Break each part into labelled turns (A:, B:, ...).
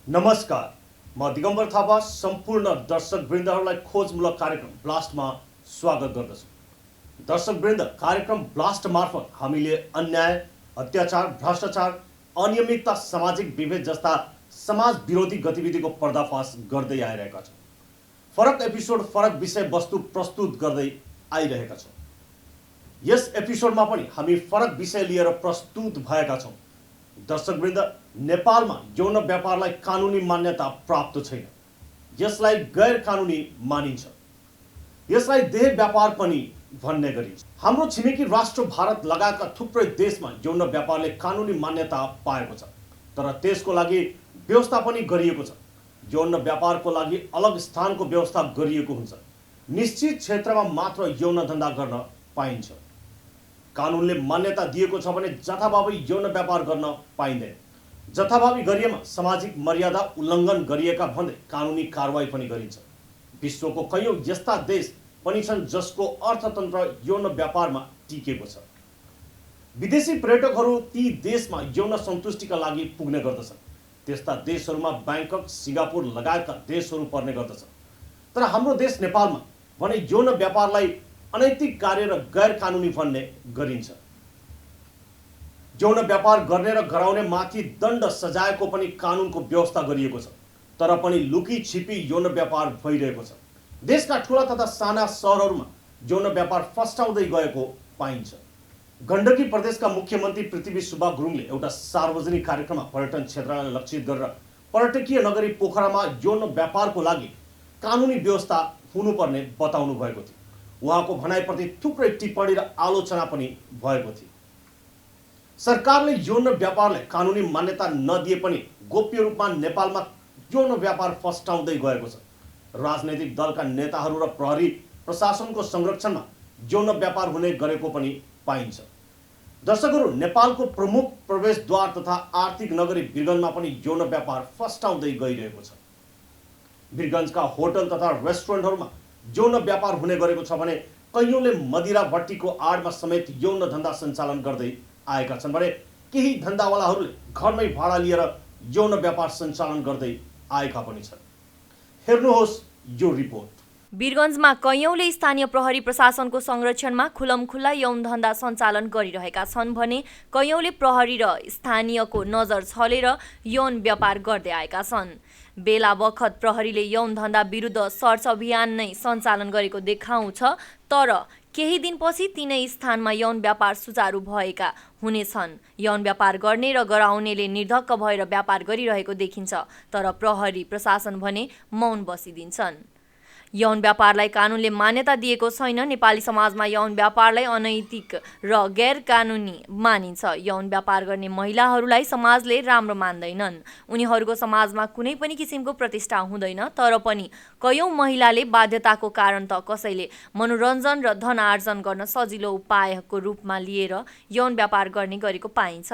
A: नमस्कार, म दिगम्बर थापा सम्पूर्ण दर्शकवृन्दहरूलाई खोजमूलक कार्यक्रम ब्लास्टमा स्वागत गर्दछु। दर्शकवृन्द, कार्यक्रम ब्लास्ट मार्फत हामीले अन्याय, अत्याचार, भ्रष्टाचार, अनियमितता, सामाजिक विभेद जस्ता समाज विरोधी गतिविधिको पर्दाफास गर्दै आइरहेका छौँ। फरक एपिसोड, फरक विषयवस्तु प्रस्तुत गर्दै आइरहेका छौँ। यस एपिसोडमा पनि हामी फरक विषय लिएर प्रस्तुत भएका छौँ। दर्शकवृन्द, नेपालमा यौन व्यापारलाई कानुनी मान्यता प्राप्त छैन। यसलाई गैर कानुनी मानिन्छ। यसलाई देह व्यापार पनि भन्ने गरिन्छ। हाम्रो छिमेकी राष्ट्र भारत लगायतका थुप्रै देशमा यौन व्यापारले कानुनी मान्यता पाएको छ, तर त्यसको लागि व्यवस्था पनि गरिएको छ। यौन व्यापारको लागि अलग स्थानको व्यवस्था गरिएको हुन्छ। निश्चित क्षेत्रमा मात्र यौन धन्दा गर्न पाइन्छ। कानुनले मान्यता दिएको छ भने जथाभावी यौन व्यापार गर्न पाइँदैन। जथाभावी गरिएमा सामाजिक मर्यादा उल्लङ्घन गरिएका भन्दै कानुनी कारवाही पनि गरिन्छ। विश्वको कैयौँ यस्ता देश पनि छन् जसको अर्थतन्त्र यौन व्यापारमा टिकेको छ। विदेशी पर्यटकहरू ती देशमा यौन सन्तुष्टिका लागि पुग्ने गर्दछन्। त्यस्ता देशहरूमा ब्याङ्कक, सिङ्गापुर लगायतका देशहरू पर्ने गर्दछ। तर हाम्रो देश नेपालमा भने यौन व्यापारलाई अनैतिक कार्य र गैर कानुनी भन्ने गरिन्छ। यौन व्यापार गर्ने र गराउने माथि दण्ड सजायको पनि कानुनको व्यवस्था गरिएको छ, तर पनि लुकी छिपी यौन व्यापार भइरहेको छ। देशका ठुला तथा साना सहरहरूमा यौन व्यापार फस्टाउँदै गएको पाइन्छ। गण्डकी प्रदेशका मुख्यमन्त्री पृथ्वी सुब्बा गुरुङले एउटा सार्वजनिक कार्यक्रममा पर्यटन क्षेत्रलाई लक्षित गरेर पर्यटकीय नगरी पोखरामा यौन व्यापारको लागि कानुनी व्यवस्था हुनुपर्ने बताउनु भएको थियो। उहाँको भनाइप्रति थुप्रै टिप्पणी र आलोचना पनि भएको थियो। सरकारले यौन व्यापारलाई कानुनी मान्यता नदिए पनि गोप्य रूपमा नेपालमा यौन व्यापार फस्टाउँदै गएको छ। राजनैतिक दलका नेताहरू र प्रहरी प्रशासनको संरक्षणमा यौन व्यापार हुने गरेको पनि पाइन्छ। दर्शकहरू, नेपालको प्रमुख प्रवेशद्वार तथा आर्थिक नगरी वीरगञ्जमा पनि यौन व्यापार फस्टाउँदै गइरहेको छ। वीरगञ्जका होटल तथा रेस्टुरेन्टहरूमा यौन व्यापार हुने गरेको छ भने कैयौँले मदिरा भट्टीको आडमा समेत यौन धन्दा सञ्चालन गर्दै आएका छन् भने केही धन्दावालाहरूले घरमै भाडा लिएर यौन व्यापार सञ्चालन गर्दै आएका पनि छन्। हेर्नुहोस् यो रिपोर्ट।
B: वीरगञ्जमा कैयौँले स्थानीय प्रहरी प्रशासनको संरक्षणमा खुलमखुल्ला यौन धन्दा सञ्चालन गरिरहेका छन् भने कैयौँले प्रहरी र स्थानीयको नजर छलेर यौन व्यापार गर्दै आएका छन्। बेला बखत प्रहरीले यौन धन्दा विरुद्ध सर्च अभियान नै सञ्चालन गरेको देखाउँछ, तर केही दिनपछि तिनै स्थानमा यौन व्यापार सुचारू भएका हुनेछन्। यौन व्यापार गर्ने र गराउनेले निर्धक्क भएर व्यापार गरिरहेको देखिन्छ, तर प्रहरी प्रशासन भने मौन बसिदिन्छन्। यौन व्यापारलाई कानुनले मान्यता दिएको छैन। नेपाली समाजमा यौन व्यापारलाई अनैतिक र गैर कानुनी मानिन्छ। यौन व्यापार गर्ने महिलाहरूलाई समाजले राम्रो मान्दैनन्। उनीहरूको समाजमा कुनै पनि किसिमको प्रतिष्ठा हुँदैन, तर पनि कैयौँ महिलाले बाध्यताको कारण त कसैले मनोरञ्जन र धन आर्जन गर्न सजिलो उपायको रूपमा लिएर यौन व्यापार गर्ने गरेको पाइन्छ।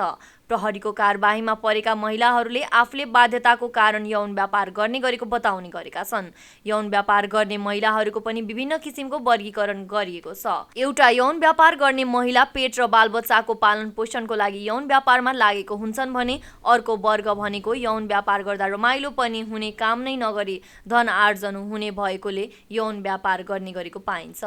B: प्रहरीको कारबाहीमा परेका महिलाहरूले आफूले बाध्यताको कारण यौन व्यापार गर्ने गरेको बताउने गरेका छन्। यौन व्यापार गर्ने महिलाहरूको पनि विभिन्न किसिमको वर्गीकरण गरिएको छ। एउटा यौन व्यापार गर्ने महिला पेट र बालबच्चाको पालन पोषणको लागि यौन व्यापारमा लागेको हुन्छन् भने अर्को वर्ग भनेको यौन व्यापार गर्दा रमाइलो पनि हुने, काम नै नगरी धन आर्जन हुने भएकोले यौन व्यापार गर्ने गरेको पाइन्छ।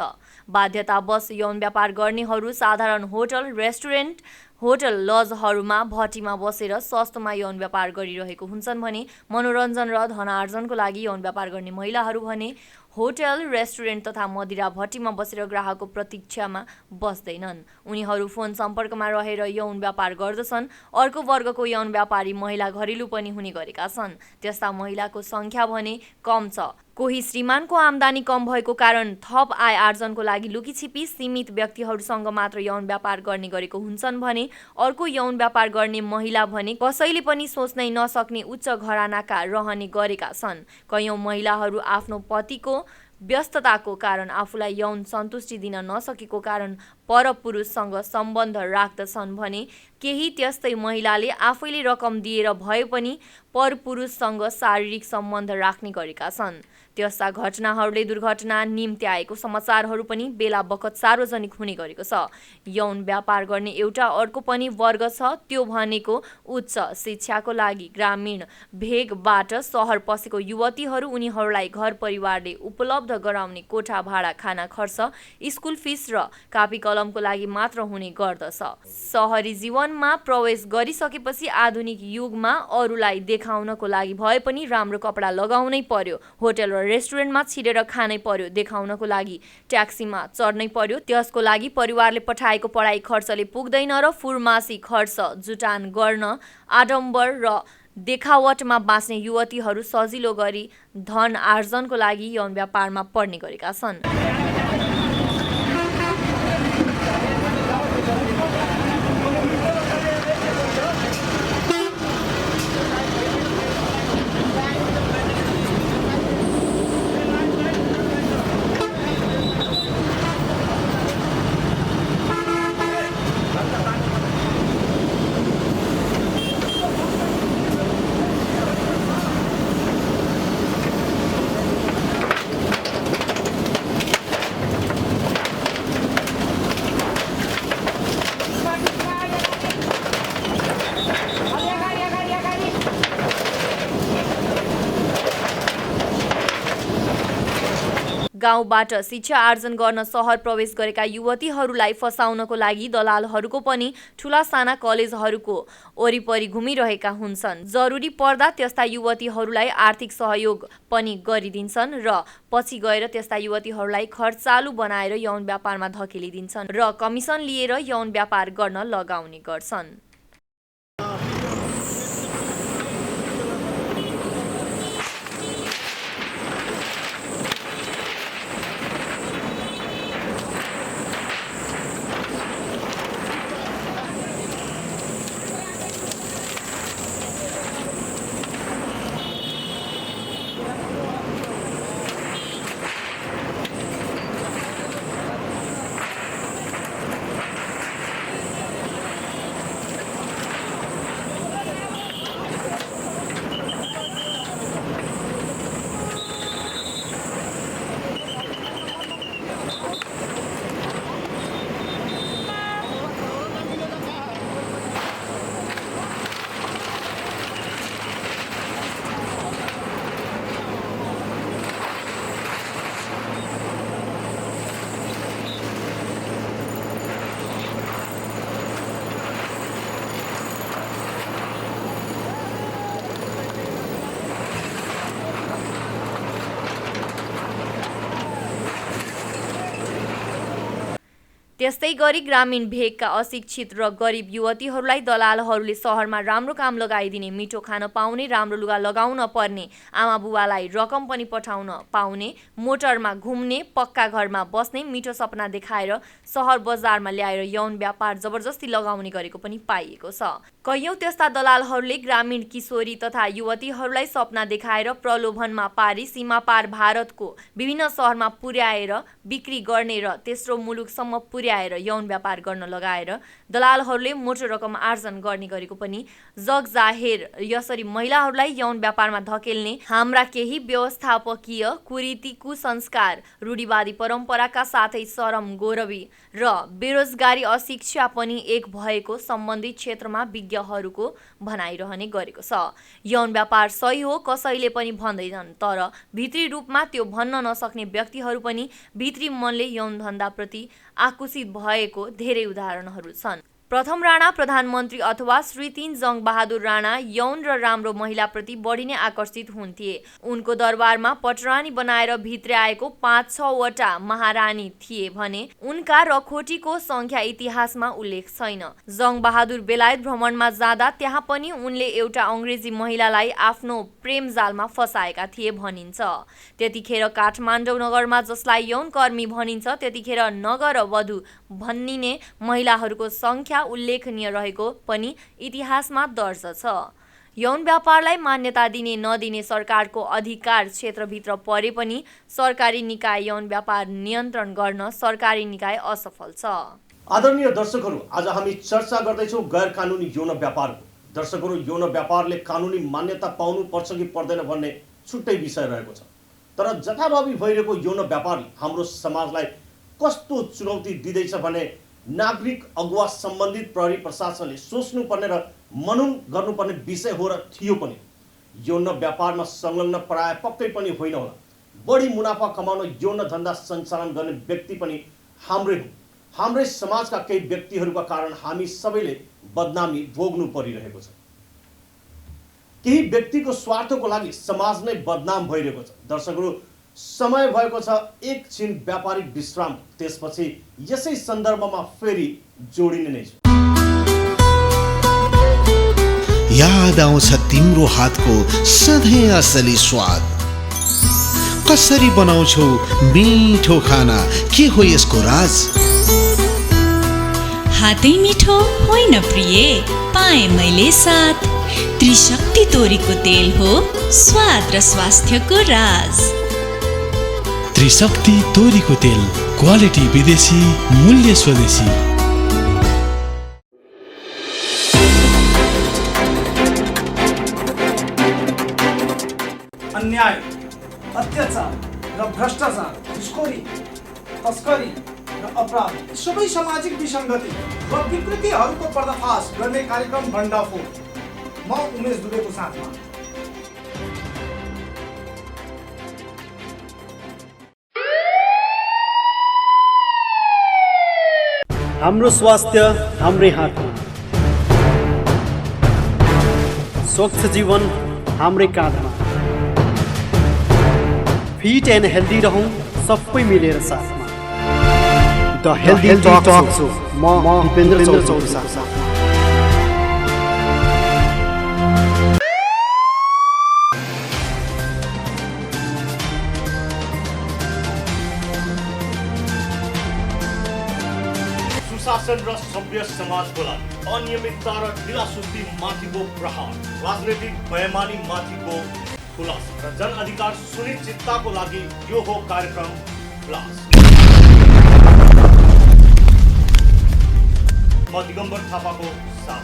B: बाध्यतावश यौन व्यापार गर्नेहरू साधारण होटल, रेस्टुरेन्ट, होटल लजहरूमा भट्टीमा बसेर सस्तोमा यौन व्यापार गरिरहेको हुन्छन् भने मनोरञ्जन र धनार्जनको लागि यौन व्यापार गर्ने महिलाहरू भने होटल, रेस्टुरेन्ट तथा मदिरा भट्टीमा बसेर ग्राहकको प्रतीक्षामा बस्दैनन्। उनीहरू फोन सम्पर्कमा रहेर यौन व्यापार गर्दछन्। अर्को वर्गको यौन व्यापारी महिला घरेलु पनि हुने गरेका छन्। त्यस्ता महिलाको सङ्ख्या भने कम छ। कोही श्रीमानको आम्दानी कम भएको कारण थप आय आर्जनको लागि लुकीछिपी सीमित व्यक्तिहरूसँग मात्र यौन व्यापार गर्ने गरेको हुन्छन् भने अर्को यौन व्यापार गर्ने महिला भने कसैले पनि सोच्नै नसक्ने उच्च घरानाका रहने गरेका छन्। कैयौँ महिलाहरू आफ्नो पतिको व्यस्तताको कारण आफूलाई यौन सन्तुष्टि दिन नसकेको कारण परपुरुषसँग सम्बन्ध राख्दछन् भने केही त्यस्तै महिलाले आफैले रकम दिएर भए पनि परपुरुषसँग शारीरिक सम्बन्ध राख्ने गरेका छन्। त्यस्ता घटनाहरूले दुर्घटना निम्ति आएको समाचारहरू पनि बेला बखत सार्वजनिक हुने गरेको छ। यौन व्यापार गर्ने एउटा अर्को पनि वर्ग छ, त्यो भनेको उच्च शिक्षाको लागि ग्रामीण भेगबाट सहर पसेको युवतीहरू। उनीहरूलाई घर परिवारले उपलब्ध गराउने कोठा भाडा, खाना खर्च, स्कुल फिस र कापी कलमको लागि मात्र हुने गर्दछ। सहरी जीवनमा प्रवेश गरिसकेपछि आधुनिक युगमा अरूलाई देखाउनको लागि भए पनि राम्रो कपडा लगाउनै पर्यो, होटल र रेस्टुरेन्टमा छिरेर खानै पर्यो, देखाउनको लागि ट्याक्सीमा चढ्नै पर्यो। त्यसको लागि परिवारले पठाएको पढाइ खर्चले पुग्दैन र फुर्मासी खर्च जुटान गर्न आडम्बर र देखावटमा बाँच्ने युवतीहरू सजिलो गरी धन आर्जनको लागि यौन व्यापारमा पर्ने गरेका छन्। गाउँबाट शिक्षा आर्जन गर्न सहर प्रवेश गरेका युवतीहरूलाई फसाउनको लागि दलालहरूको पनि ठूला साना कलेजहरूको वरिपरि घुमिरहेका हुन्छन्। जरुरी पर्दा त्यस्ता युवतीहरूलाई आर्थिक सहयोग पनि गरिदिन्छन् र पछि गएर त्यस्ता युवतीहरूलाई खर्चालु बनाएर यौन व्यापारमा धकेलिदिन्छन् र कमिसन लिएर यौन व्यापार गर्न लगाउने गर्छन्। त्यस्तै गरी ग्रामीण भेगका अशिक्षित र गरिब युवतीहरूलाई दलालहरूले सहरमा राम्रो काम लगाइदिने, मिठो खान पाउने, राम्रो लुगा लगाउन पर्ने, आमा बुबालाई रकम पनि पठाउन पाउने, मोटरमा घुम्ने, पक्का घरमा बस्ने मिठो सपना देखाएर सहर बजारमा ल्याएर यौन व्यापार जबरजस्ती लगाउने गरेको पनि पाइएको छ। कैयौं त्यस्ता दलालहरूले ग्रामीण किशोरी तथा युवतीहरूलाई सपना देखाएर प्रलोभनमा पारी सीमा पार भारतको विभिन्न सहरमा पुर्याएर बिक्री गर्ने र तेस्रो मुलुकसम्म पुर्याएर यौन व्यापार गर्न लगाएर दलालहरूले मोटो रकम आर्जन गर्ने गरेको पनि जगजाहेर। यसरी महिलाहरूलाई यौन व्यापारमा धकेल्ने हाम्रा केही व्यवस्थापकीय कुरीति, कुसंस्कार, रूढिवादी परम्पराका साथै शरम, गौरवी र बेरोजगारी, अशिक्षा पनि एक भएको सम्बन्धित क्षेत्रमा विज्ञहरूको भनाइरहने गरेको छ। यौन व्यापार सही हो कसैले पनि भन्दैनन्, तर भित्री रूपमा त्यो भन्न नसक्ने व्यक्तिहरू पनि भित्री मनले यौन धन्दाप्रति आकुशित भएको धेरै उदाहरणहरू छन्। प्रथम राणा प्रधानमन्त्री अथवा श्री 3 जङ्गबहादुर राणा यौन र राम्रो महिलाप्रति बढी नै आकर्षित हुन्थे। उनको दरबारमा पटरानी बनाएर भित्र्याएको 5-6 वटा महारानी थिए भने उनका रखोटीको संख्या इतिहासमा उल्लेख छैन। जङ्गबहादुर बेलायत भ्रमणमा जाँदा त्यहाँ पनि उनले एउटा अंग्रेजी महिलालाई आफ्नो प्रेम जालमा फसाएका थिए भनिन्छ। त्यतिखेर काठमाडौँ नगरमा जसलाई यौन कर्मी भनिन्छ, त्यतिखेर नगर वधु भनिने महिलाहरूको संख्या उल्लेखनीय रहेको पनि इतिहासमा दर्ज छ। यौन व्यापारलाई मान्यता दिने नदिने सरकारको अधिकार क्षेत्रभित्र परे पनि सरकारी निकाय यौन व्यापार नियन्त्रण गर्न सरकारी निकाय असफल छ।
A: आदरणीय दर्शकहरू, आज हामी चर्चा गर्दैछौँ गैर कानुनी यौन व्यापारको। दर्शकहरू, यौन व्यापारले कानुनी मान्यता पाउनु पर्छ कि पर्दैन भन्ने छुट्टै विषय रहेको छ। तर जथाभावी भइरहेको यौन व्यापारले हाम्रो समाजलाई कस्तो चुनौती दिँदैछ भने नागरिक अगुवा सम्बन्धित प्रहरी प्रशासनले सोच्नुपर्ने र मनन गर्नुपर्ने विषय हो र थियो पनि। यौन व्यापारमा संलग्न प्राय पक्कै पनि होइन होला। बढी मुनाफा कमाउन यौन धन्दा सञ्चालन गर्ने व्यक्ति पनि हाम्रै हो। हाम्रै समाजका केही व्यक्तिहरूका कारण हामी सबैले बदनामी भोग्नु परिरहेको छ। केही व्यक्तिको स्वार्थको लागि समाज नै बदनाम भइरहेको छ। दर्शकहरू, समय भएको छ एकछिन व्यापारिक विश्राम, त्यसपछि यसै सन्दर्भमा फेरि जोडिने नै छु।
C: याद आउँछ तिम्रो हातको सधैँ असली स्वाद। कसरी बनाउँछौ मिठो खाना, के हो यसको राज?
D: हातै मिठो होइन प्रिय, पाएँ मैले साथ। त्रिशक्ति तोरीको तेल हो स्वाद र स्वास्थ्यको राज।
E: त्रिशक्ति तोरीको तेल, क्वालिटी विदेशी, मूल्य स्वदेशी।
F: अन्याय, अत्याचार र भ्रष्टाचार, घुसखोरी, तस्करी र अपराध सबै सामाजिक विसङ्गति वा विकृतिहरूको पर्दाफास गर्ने कार्यक्रम भण्डाफोर। म उमेश दुबेको साथमा।
G: हाम्रो स्वास्थ्य हाम्रै हातमा, स्वच्छ जीवन हाम्रै काँधमा। फिट एन्ड हेल्दी रहौँ सबै मिलेर साथमा। द हेल्दी टक शो, म दिपेन्द्र चौधरी साथ।
A: सुशासन र सभ्य समाजको लागि अनियमितता र ढिलासुस्ती माथिको प्रहार, राजनैतिक बेइमानी माथिको खुलासा र जन अधिकार सुनिश्चितताको लागि यो हो कार्यक्रम ब्लास्ट। म दिगम्बर थापाको साथ।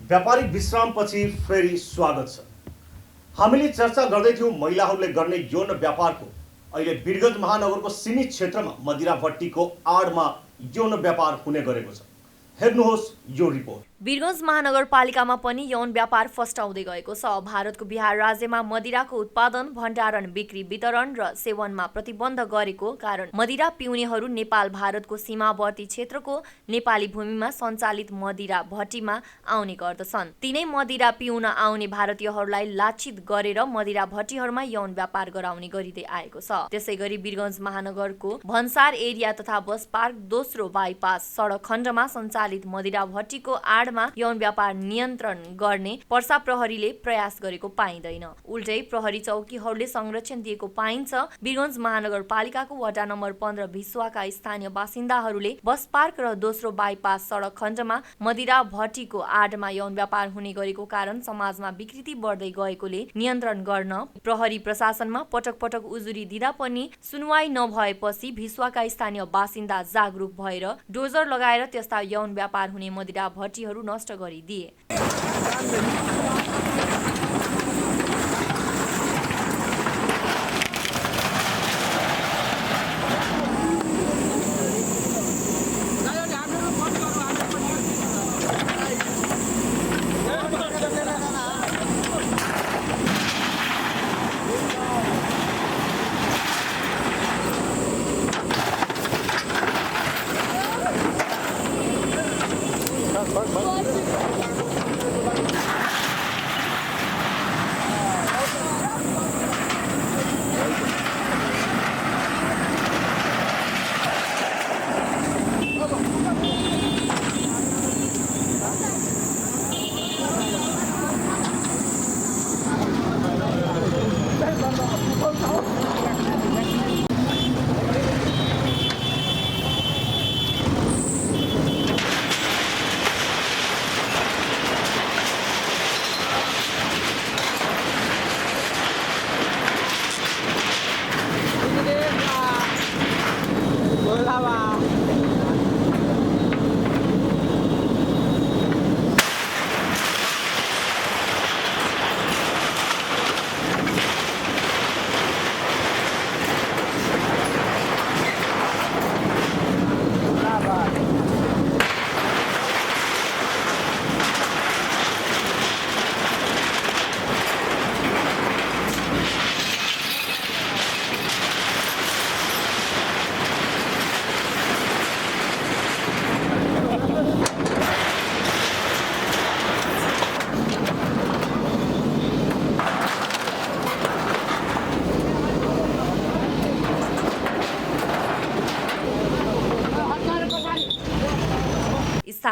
A: व्यापारिक विश्रामपछि फेरि स्वागत छ। हामीले चर्चा गर्दै थियौँ महिलाहरूले गर्ने यौन व्यापारको। अहिले वीरगञ्ज महानगरको सीमित क्षेत्रमा मदिरा भट्टीको आडमा यौन व्यापार हुने गरेको छ। हेर्नुहोस् यो रिपोर्ट।
B: वीरगञ्ज महानगरपालिकामा पनि यौन व्यापार फस्टाउँदै गएको छ। भारतको बिहार राज्यमा मदिराको उत्पादन, भण्डारण, बिक्री, वितरण र सेवनमा प्रतिबन्ध गरेको कारण मदिरा पिउनेहरू नेपाल भारतको सीमावर्ती क्षेत्रको नेपाली भूमिमा सञ्चालित मदिरा भट्टीमा आउने गर्दछन्। तिनै मदिरा पिउन आउने भारतीयहरूलाई लाक्षित गरेर मदिरा भट्टीहरूमा यौन व्यापार गराउने गरिँदै आएको छ। त्यसैगरी वीरगञ्ज महानगरको भन्सार एरिया तथा बस पार्क दोस्रो बाइपास सडक खण्डमा सञ्चालित मदिरा भट्टीको आडमा यौन व्यापार नियन्त्रण गर्ने पर्सा प्रहरीले प्रयास गरेको पाइँदैन। उल्टै प्रहरी चौकीहरूले संरक्षण दिएको पाइन्छ। वीरगञ्ज महानगरपालिकाको वडा नम्बर 15 भिस्वाका स्थानीय बासिन्दाहरूले बस पार्क र दोस्रो बाइपास सडक खण्डमा मदिरा भट्टीको आडमा यौन व्यापार हुने गरेको कारण समाजमा विकृति बढ्दै गएकोले नियन्त्रण गर्न प्रहरी प्रशासनमा पटक पटक उजुरी दिँदा पनि सुनवाई नभएपछि भिस्वाका स्थानीय बासिन्दा जागरुक भएर डोजर लगाएर त्यस्ता यौन व्यापार हुने मदिरा भट्टीहरू नष्ट गरिदिए।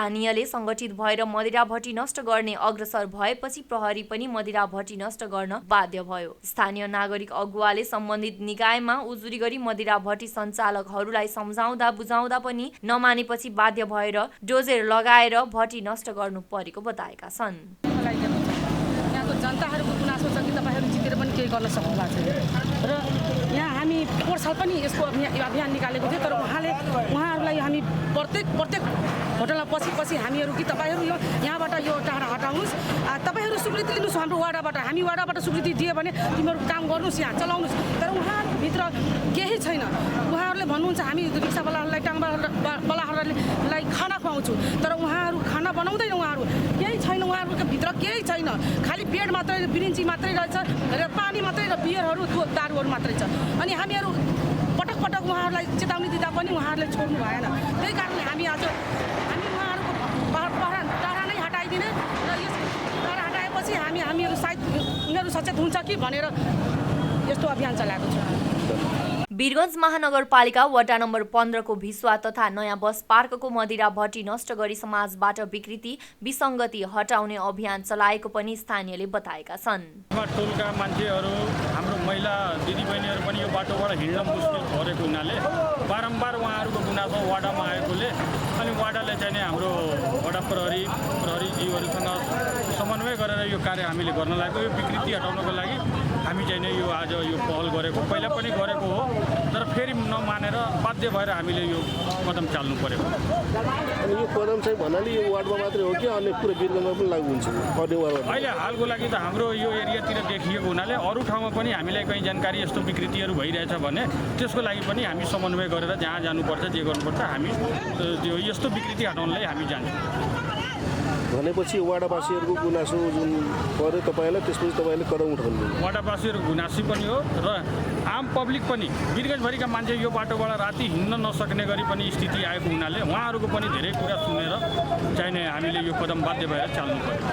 B: स्थानीयले सङ्गठित भएर मदिरा भट्टी नष्ट गर्ने अग्रसर भएपछि प्रहरी पनि मदिरा भट्टी नष्ट गर्न बाध्य भयो। स्थानीय नागरिक अगुवाले सम्बन्धित निकायमा उजुरी गरी मदिरा भट्टी सञ्चालकहरूलाई सम्झाउँदा बुझाउँदा पनि नमानेपछि बाध्य भएर डोजेर लगाएर भट्टी नष्ट गर्नु परेको बताएका छन्।
H: यहाँको जनताहरूको गुनासो छ कि तपाईँहरू जितेर पनि केही गर्न सक्नु भएको छैन र यहाँ हामी पोहोर साल पनि यसको अभियान निकालेको थियो, तर उहाँहरूलाई हामी प्रत्येक होटलमा पछि हामीहरू कि तपाईँहरू यो यहाँबाट यो टाढा हटाउनुहोस्, तपाईँहरू स्वीकृति लिनुहोस् हाम्रो वाडाबाट, हामी वाडाबाट स्वीकृति दियो भने तिमीहरू काम गर्नुहोस्, यहाँ चलाउनुहोस्। तर उहाँभित्र केही छैन। उहाँहरूले भन्नुहुन्छ हामी रिक्सावालाहरूलाई टाङवालाहरूलाई खाना खुवाउँछु, तर उहाँहरू खाना बनाउँदैन, उहाँहरू केही छैन, उहाँहरूको भित्र केही छैन। खालि बेड मात्रै, बिरिन्ची मात्रै रहेछ र पानी मात्रै र बियरहरू दारूहरू मात्रै छ। अनि हामीहरू पटक उहाँहरूलाई चेतावनी दिँदा पनि उहाँहरूले छोड्नु भएन। त्यही कारणले हामी उहाँहरूको टाढा नै हटाइदिने र यस टाढा हटाएपछि हामीहरू सायद उनीहरू सचेत हुन्छ कि भनेर यस्तो अभियान चलाएको छ।
B: वीरगञ्ज महानगरपालिका वडा नम्बर 15 को भिस्वा तथा नयाँ बस पार्कको मदिरा भट्टी नष्ट गरी समाजबाट विकृति विसङ्गति हटाउने अभियान चलाएको पनि स्थानीयले बताएका छन्।
I: टोलका मान्छेहरू हाम्रो महिला दिदीबहिनीहरू पनि यो बाटोबाट हिँड्न मुस्किल परेको हुनाले बारम्बार उहाँहरूको गुनासो वाडामा आएकोले अनि वाडाले चाहिँ हाम्रो वडा प्रहरीजीहरूसँग समन्वय गरेर यो कार्य हामीले गर्न लागेको। यो विकृति हटाउनको लागि हामी चाहिँ यो आज यो पहल गरेको, पहिला पनि गरेको हो, तर फेरि नमानेर बाध्य भएर हामीले यो कदम चाल्नु पर्यो।
J: अनि यो कदम चाहिँ भन्नाले यो वार्डमा मात्रै हो कि अन्य पुरै वीरगञ्जमा पनि लागू हुन्छ?
I: अहिले हालको लागि त हाम्रो यो एरियातिर देखिएको हुनाले अरू ठाउँमा पनि हामीलाई कहीँ जानकारी यस्तो विकृतिहरू भइरहेछ भने त्यसको लागि पनि हामी समन्वय गरेर जहाँ जानुपर्छ जे गर्नुपर्छ हामी त्यो यस्तो विकृति हटाउनलाई हामी जान्छौँ।
J: भनेपछि वाडावासीहरूको गुनासो जुन पर्यो तपाईँलाई, त्यसपछि तपाईँले कदम उठाउनु?
I: वाडावासीहरूको गुनासो पनि हो र आम पब्लिक पनि, वीरगञ्जभरिका मान्छे यो बाटोबाट राति हिँड्न नसक्ने गरी पनि स्थिति आएको हुनाले उहाँहरूको पनि धेरै कुरा सुनेर चाहिने हामीले यो कदम बाध्य भएर चाल्नु पर्यो।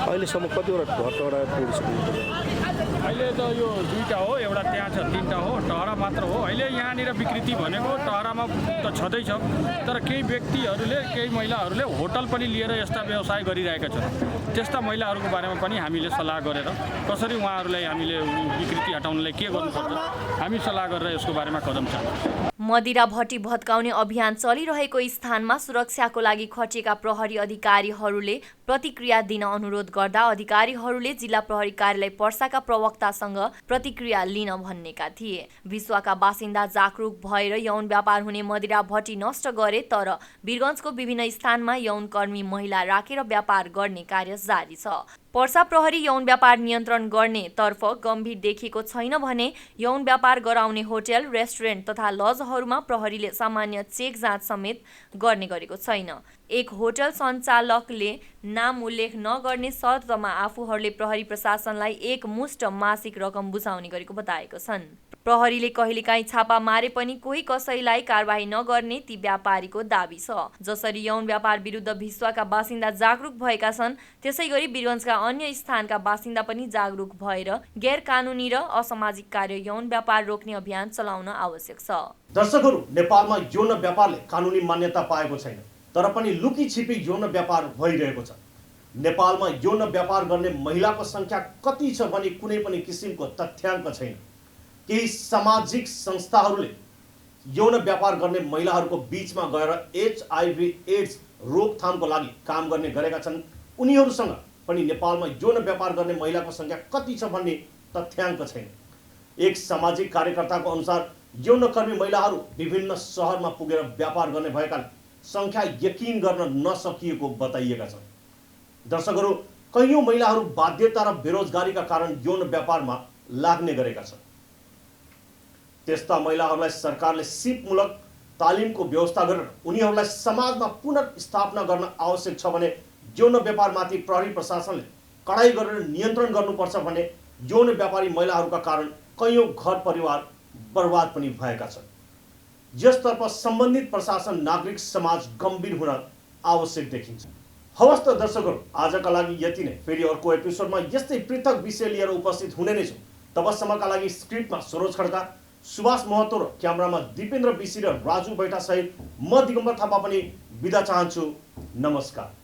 J: अहिलेसम्म कतिवटा घर पुगिसक्नु?
I: अहिले त यो 2टा हो, एउटा त्यहाँ छ, 3टा हो, टहरा मात्र हो। अहिले यहाँनिर विकृति भनेको टहरामा त छँदैछ, तर केही व्यक्तिहरूले केही महिलाहरूले होटल पनि लिएर यस्ता व्यवसाय गरिरहेका छन्। त्यस्ता महिलाहरूको बारेमा पनि हामीले सल्लाह गरेर कसरी उहाँहरूलाई हामीले विकृति हटाउनलाई के गर्नुपर्छ हामी सल्लाह गरेर यसको बारेमा कदम चाल्छौँ।
B: मदिरा भट्टी भत्काउने अभियान चलिरहेको स्थानमा सुरक्षाको लागि खटिएका प्रहरी अधिकारीहरूले प्रतिक्रिया दिन अनुरोध गर्दा अधिकारीहरूले जिल्ला प्रहरी कार्यालय पर्साका प्रवक्तासँग प्रतिक्रिया लिन भन्नेका थिए। विश्वका बासिन्दा जागरुक भएर यौन व्यापार हुने मदिरा भट्टी नष्ट गरे, तर वीरगञ्जको विभिन्न स्थानमा यौनकर्मी महिला राखेर व्यापार गर्ने कार्य जारी छ। पर्सा प्रहरी यौन व्यापार नियन्त्रण गर्ने तर्फ गम्भीर देखिएको छैन भने यौन व्यापार गराउने होटल, रेस्टुरेन्ट तथा लजहरूमा प्रहरीले सामान्य चेक जाँच समेत गर्ने गरेको छैन। एक होटल सञ्चालकले नाम उल्लेख नगर्ने शर्तमा आफूहरूले प्रहरी प्रशासनलाई एक मुष्ट मासिक रकम बुझाउने गरेको बताएको छन्। प्रहरीले कहिलेकाहीँ छापा मारे पनि कोही कसैलाई कारबाही नगर्ने ती व्यापारीको दाबी छ। जसरी यौन व्यापार विरुद्ध भिस्वाका बासिन्दा जागरुक भएका छन्, त्यसैगरी वीरगञ्जका अन्य स्थानका बासिन्दा पनि जागरुक भएर गैर कानुनी र असामाजिक कार्य यौन व्यापार रोक्ने अभियान चलाउन आवश्यक छ।
A: दर्शकहरू, नेपालमा यौन व्यापारले कानुनी मान्यता पाएको छैन, तर पनि लुकी छिपी यौन व्यापार भइरहेको छ। नेपालमा यौन व्यापार गर्ने महिलाको संख्या कति छ भने कुनै पनि किसिमको तथ्याङ्क छैन। केही सामाजिक संस्थाहरूले यौन व्यापार गर्ने महिलाहरूको बीचमा गएर HIV एड्स रोकथामको लागि काम गर्ने गरेका छन्। उनीहरूसँग पनि नेपालमा यौन व्यापार गर्ने महिलाको संख्या कति छ भन्ने तथ्याङ्क छैन। एक सामाजिक कार्यकर्ताको अनुसार यौनकर्मी महिलाहरू विभिन्न सहरमा पुगेर व्यापार गर्ने भएकाले संख्या यकिन गर्न नसकिएको बताइएका छन्। दर्शकहरू, कैयौँ महिलाहरू बाध्यता र बेरोजगारीका कारण यौन व्यापारमा लाग्ने गरेका छन्। त्यस्ता महिलाहरूलाई सरकारले सिपमूलक तालिमको व्यवस्था गरेर उनीहरूलाई समाजमा पुनर्स्थापना गर्न आवश्यक छ भने यौन व्यापारमाथि प्रहरी प्रशासनले कडाई गरेर नियन्त्रण गर्नुपर्छ भने यौन व्यापारी महिलाहरूका कारण कैयौँ घर परिवार बर्बाद पनि भएका छन्। यसतर्फ सम्बन्धित प्रशासन, नागरिक समाज गम्भीर हुन आवश्यक देखिन्छ। हवस् त दर्शकहरू, आजका लागि यति नै। फेरि अर्को एपिसोडमा यस्तै पृथक विषय लिएर उपस्थित हुने नै छौँ। तबसम्मका लागि स्क्रिप्टमा सरोज खड्का, सुभाष महतो र क्यामेरामा दिपेन्द्र बिसी र राजु बैठा सहित म दिगम्बर थापा पनि बिदा चाहन्छु। नमस्कार।